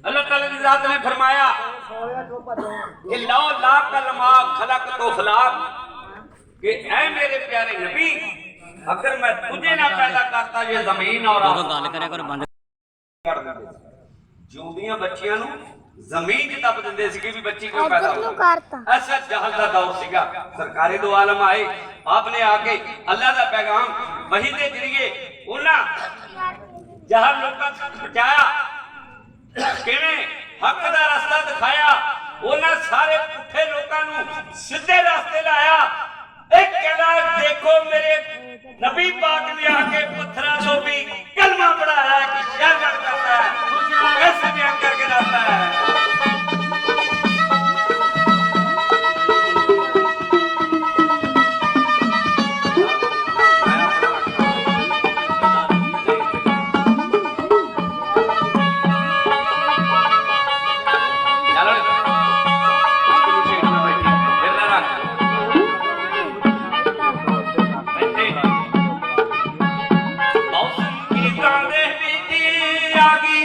अल्लाह ताला की जात ने फरमाया कि लौ ला कलमा खलक तो खलाक कि ऐ मेरे प्यारे नबी अगर मैं तुझे ना पैदा करता ये जमीन और गल करिया करो बंद कर दिंदे ਜਿਉਂਦੀਆਂ ਬੱਚੀਆਂ ਨੂੰ ਜ਼ਮੀਨ 'ਚ ਦੱਬ ਦਿੰਦੇ ਸੀ ਕਿ ਵੀ ਬੱਚੀ ਕਿਉਂ ਪੈਦਾ ਹੋਈ। ਐਸਾ ਜਹਲ ਦਾ ਦੌਰ ਸੀਗਾ। ਸਰਕਾਰੀ ਦੋ ਆਲਮ ਆਏ आपने आके अल्लाह का पैगाम वही के जरिए उन्हें जहल लोगों तक पहुंचाया किवें हक का रास्ता दिखाया उन्हें सारे पुठे लोगों को सीधे रास्ते लाया। एक कहना देखो मेरे नबी पाक ने आके पत्थरों को भी कलमा पढ़ाया कि शहादत करता है कैसे बयान करके लाता है। आगी